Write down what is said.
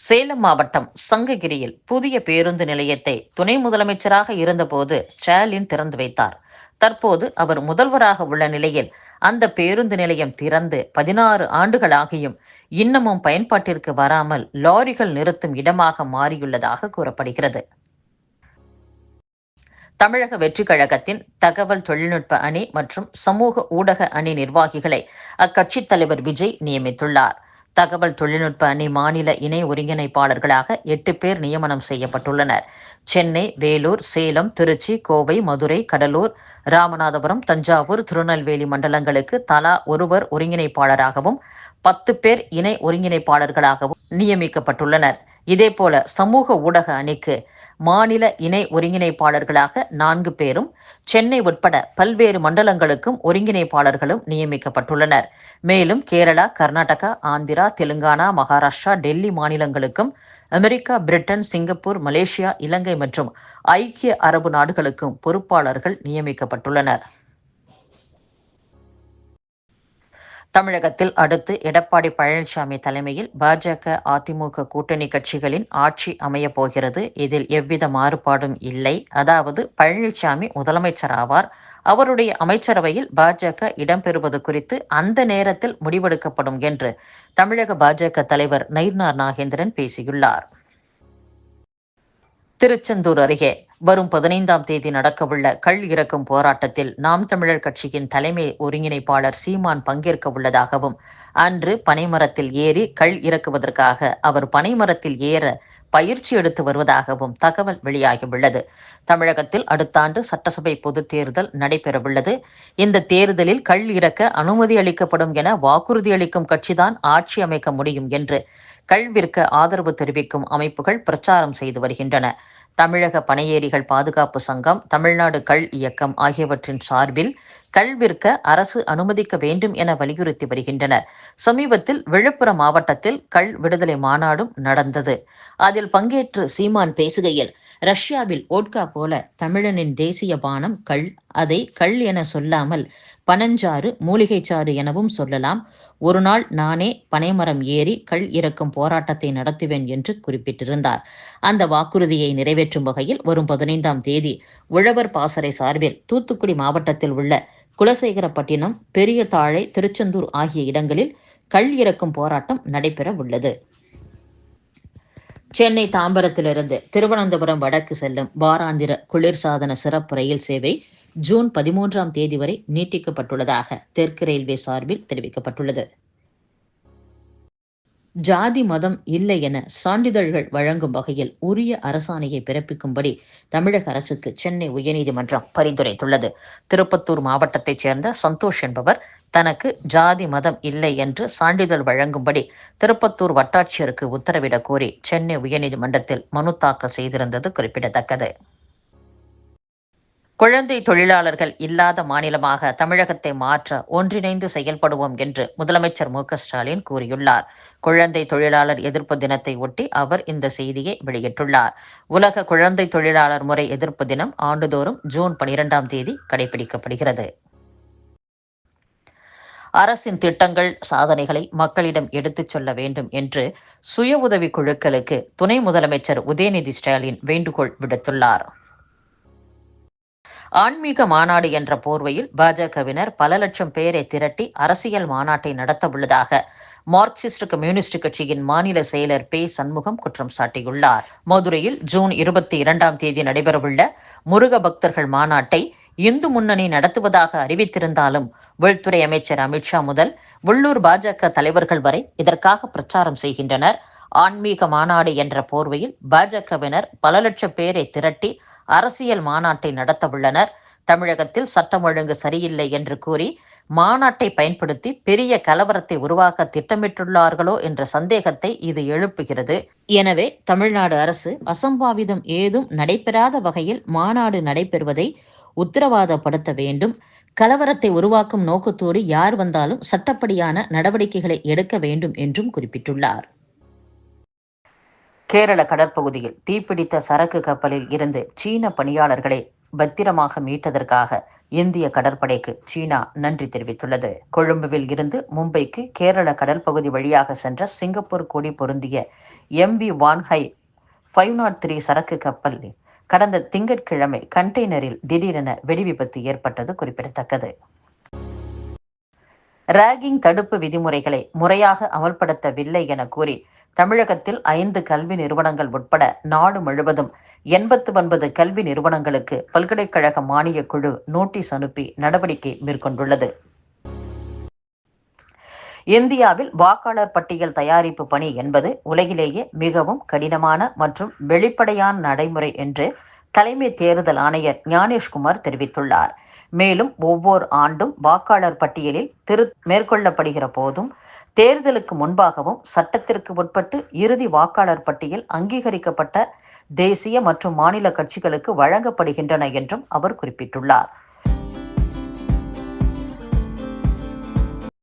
சேலம் மாவட்டம் சங்ககிரியில் புதிய பேருந்து நிலையத்தை துணை முதலமைச்சராக இருந்தபோது ஸ்டாலின் திறந்து வைத்தார். தற்போது அவர் முதல்வராக உள்ள நிலையில் அந்த பேருந்து நிலையம் திறந்து 16 ஆண்டுகளாகியும் இன்னமும் பயன்பாட்டிற்கு வராமல் லாரிகள் நிறுத்தும் இடமாக மாறியுள்ளதாக கூறப்படுகிறது. தமிழக வெற்றிக் கழகத்தின் தகவல் தொழில்நுட்ப அணி மற்றும் சமூக ஊடக அணி நிர்வாகிகளை அக்கட்சித் தலைவர் விஜய் நியமித்துள்ளார். தகவல் தொழில்நுட்ப அணி மாநில இணை ஒருங்கிணைப்பாளர்களாக 8 பேர் நியமனம் செய்யப்பட்டுள்ளனர். சென்னை, வேலூர், சேலம், திருச்சி, கோவை, மதுரை, கடலூர், ராமநாதபுரம், தஞ்சாவூர், திருநெல்வேலி மண்டலங்களுக்கு தலா ஒருவர் ஒருங்கிணைப்பாளராகவும் 10 பேர் இணை ஒருங்கிணைப்பாளர்களாகவும் நியமிக்கப்பட்டுள்ளனர். இதேபோல சமூக ஊடக அணிக்கு மாநில இணை ஒருங்கிணைப்பாளர்களாக 4 பேரும், சென்னை உட்பட பல்வேறு மண்டலங்களுக்கும் ஒருங்கிணைப்பாளர்களும் நியமிக்கப்பட்டுள்ளனர். மேலும் கேரளா, கர்நாடகா, ஆந்திரா, தெலுங்கானா, மகாராஷ்டிரா, டெல்லி மாநிலங்களுக்கும், அமெரிக்கா, பிரிட்டன், சிங்கப்பூர், மலேசியா, இலங்கை மற்றும் ஐக்கிய அரபு நாடுகளுக்கும் பொறுப்பாளர்கள் நியமிக்கப்பட்டுள்ளனர். தமிழகத்தில் அடுத்து எடப்பாடி பழனிசாமி தலைமையில் பாஜக, அதிமுக கூட்டணி கட்சிகளின் ஆட்சி அமையப் போகிறது. இதில் எவ்வித மாறுபாடும் இல்லை. அதாவது பழனிசாமி முதலமைச்சர் ஆவார். அவருடைய அமைச்சரவையில் பாஜக இடம்பெறுவது குறித்து அந்த நேரத்தில் முடிவெடுக்கப்படும் என்று தமிழக பாஜக தலைவர் நயினார் நாகேந்திரன் பேசியுள்ளார். திருச்செந்தூர் அருகே வரும் 15ஆம் தேதி நடக்கவுள்ள கள் இறக்கும் போராட்டத்தில் நாம் தமிழர் கட்சியின் தலைமை ஒருங்கிணைப்பாளர் சீமான் பங்கேற்க உள்ளதாகவும், அன்று பனைமரத்தில் ஏறி கள் இறக்குவதற்காக அவர் பனைமரத்தில் ஏற பயிற்சி எடுத்து வருவதாகவும் தகவல் வெளியாகியுள்ளது. தமிழகத்தில் அடுத்த ஆண்டு சட்டசபை பொதுத் தேர்தல் நடைபெறவுள்ளது. இந்த தேர்தலில் கள் இறக்க அனுமதி அளிக்கப்படும் என வாக்குறுதி அளிக்கும் கட்சிதான் ஆட்சி அமைக்க முடியும் என்று கள் விற்க ஆதரவு தெரிவிக்கும் அமைப்புகள் பிரச்சாரம் செய்து வருகின்றன. தமிழக பனையேரிகள் பாதுகாப்பு சங்கம், தமிழ்நாடு கள் இயக்கம் ஆகியவற்றின் சார்பில் கள் விற்க அரசு அனுமதிக்க வேண்டும் என வலியுறுத்தி வருகின்றனர். சமீபத்தில் விழுப்புரம் மாவட்டத்தில் கள் விடுதலை மாநாடும் நடந்தது. அதில் பங்கேற்று சீமான் பேசுகையில், ரஷ்யாவில் ஓட்கா போல தமிழனின் தேசிய பானம் கள். அதை கள் என சொல்லாமல் பனஞ்சாறு, மூலிகைச்சாறு எனவும் சொல்லலாம். ஒரு நாள் நானே பனைமரம் ஏறி கள் இறக்கும் போராட்டத்தை நடத்துவேன் என்று குறிப்பிட்டிருந்தார். அந்த வாக்குறுதியை நிறைவேற்றும் வகையில் வரும் 15ஆம் தேதி உழவர் பாசறை சார்பில் தூத்துக்குடி மாவட்டத்தில் உள்ள குலசேகரப்பட்டினம், பெரிய தாழை, திருச்செந்தூர் ஆகிய இடங்களில் கள் இறக்கும் போராட்டம் நடைபெற உள்ளது. சென்னை தாம்பரத்திலிருந்து திருவனந்தபுரம் வடக்கு செல்லும் வாராந்திர குளிர்சாதன சிறப்பு ரயில் சேவை ஜூன் 13ஆம் தேதி வரை நீட்டிக்கப்பட்டுள்ளதாக தெற்கு ரயில்வே சார்பில் தெரிவிக்கப்பட்டுள்ளது. ஜாதி மதம் இல்லை என சான்றிதழ்கள் வழங்கும் வகையில் உரிய அரசாணையை பிறப்பிக்கும்படி தமிழக அரசுக்கு சென்னை உயர்நீதிமன்றம் பரிந்துரைத்துள்ளது. திருப்பத்தூர் மாவட்டத்தைச் சேர்ந்த சந்தோஷ் என்பவர் தனக்கு ஜாதி மதம் இல்லை என்று சான்றிதழ் வழங்கும்படி திருப்பத்தூர் வட்டாட்சியருக்கு உத்தரவிடக் கோரி சென்னை உயர்நீதிமன்றத்தில் மனு தாக்கல் செய்திருந்தது குறிப்பிடத்தக்கது. குழந்தை தொழிலாளர்கள் இல்லாத மாநிலமாக தமிழகத்தை மாற்ற ஒன்றிணைந்து செயல்படுவோம் என்று முதலமைச்சர் மு.க.ஸ்டாலின் கூறியுள்ளார். குழந்தை தொழிலாளர் எதிர்ப்பு தினத்தை ஒட்டி அவர் இந்த செய்தியை வெளியிட்டுள்ளார். உலக குழந்தை தொழிலாளர் முறை எதிர்ப்பு தினம் ஆண்டுதோறும் ஜூன் 12ஆம் தேதி கடைபிடிக்கப்படுகிறது. அரசின் திட்டங்கள், சாதனைகளை மக்களிடம் எடுத்துச் சொல்ல வேண்டும் என்று சுய உதவி குழுக்களுக்கு துணை முதலமைச்சர் உதயநிதி ஸ்டாலின் வேண்டுகோள் விடுத்துள்ளார். ஆன்மீக மாநாடு என்ற போர்வையில் பாஜகவினர் பல லட்சம் பேரை திரட்டி அரசியல் மாநாட்டை நடத்தவுள்ளதாக மார்க்சிஸ்ட் கம்யூனிஸ்ட் கட்சியின் மாநில செயலர் பே. சண்முகம் குற்றம் சாட்டியுள்ளார். மதுரையில் ஜூன் 22ஆம் தேதி நடைபெறவுள்ள முருக பக்தர்கள் மாநாட்டை இந்து முன்னணி நடத்துவதாக அறிவித்திருந்தாலும் உள்துறை அமைச்சர் அமித்ஷா முதல் உள்ளூர் பாஜக தலைவர்கள் வரை இதற்காக பிரச்சாரம் செய்கின்றனர். ஆன்மீக மாநாடு என்ற போர்வையில் பாஜகவினர் பல லட்சம் பேரை திரட்டி அரசியல் மாநாட்டை நடத்தவுள்ளனர். தமிழகத்தில் சட்டம் ஒழுங்கு சரியில்லை என்று கூறி மாநாட்டை பயன்படுத்தி பெரிய கலவரத்தை உருவாக்க திட்டமிட்டுள்ளார்களோ என்ற சந்தேகத்தை இது எழுப்புகிறது. எனவே தமிழ்நாடு அரசு அசம்பாவிதம் ஏதும் நடைபெறாத வகையில் மாநாடு நடைபெறுவதை உத்தரவாதப்படுத்த வேண்டும். கலவரத்தை உருவாக்கும் நோக்கத்தோடு யார் வந்தாலும் சட்டப்படியான நடவடிக்கைகளை எடுக்க வேண்டும் என்றும் குறிப்பிட்டுள்ளார். கேரள கடற்பகுதியில் தீப்பிடித்த சரக்கு கப்பலில் இருந்து சீன பணியாளர்களை பத்திரமாக மீட்டதற்காக இந்திய கடற்படைக்கு சீனா நன்றி தெரிவித்துள்ளது. கொழும்புவில் இருந்து மும்பைக்கு கேரள கடல் பகுதி வழியாக சென்ற சிங்கப்பூர் கொடி பொருந்திய MV வான்ஹை 503 சரக்கு கப்பல் கடந்த திங்கட்கிழமை கண்டெய்னரில் திடீரென வெடிவிபத்து ஏற்பட்டது குறிப்பிடத்தக்கது. ராகிங் தடுப்பு விதிமுறைகளை முறையாக அமல்படுத்தவில்லை என கூறி தமிழகத்தில் 5 கல்வி நிறுவனங்கள் உட்பட நாடு முழுவதும் 89 கல்வி நிறுவனங்களுக்கு பல்கலைக்கழக மானியக் குழு நோட்டீஸ் அனுப்பி நடவடிக்கை மேற்கொண்டுள்ளது. இந்தியாவில் வாக்காளர் பட்டியல் தயாரிப்பு பணி என்பது உலகிலேயே மிகவும் கடினமான மற்றும் வெளிப்படையான நடைமுறை என்று தலைமை தேர்தல் ஆணையர் ஞானேஷ்குமார் தெரிவித்துள்ளார். மேலும் ஒவ்வொரு ஆண்டும் வாக்காளர் பட்டியலில் மேற்கொள்ளப்படுகிற போதும் தேர்தலுக்கு முன்பாகவும் சட்டத்திற்கு உட்பட்டு இறுதி வாக்காளர் பட்டியல் அங்கீகரிக்கப்பட்ட தேசிய மற்றும் மாநில கட்சிகளுக்கு வழங்கப்படுகின்றன என்றும் அவர் குறிப்பிட்டுள்ளார்.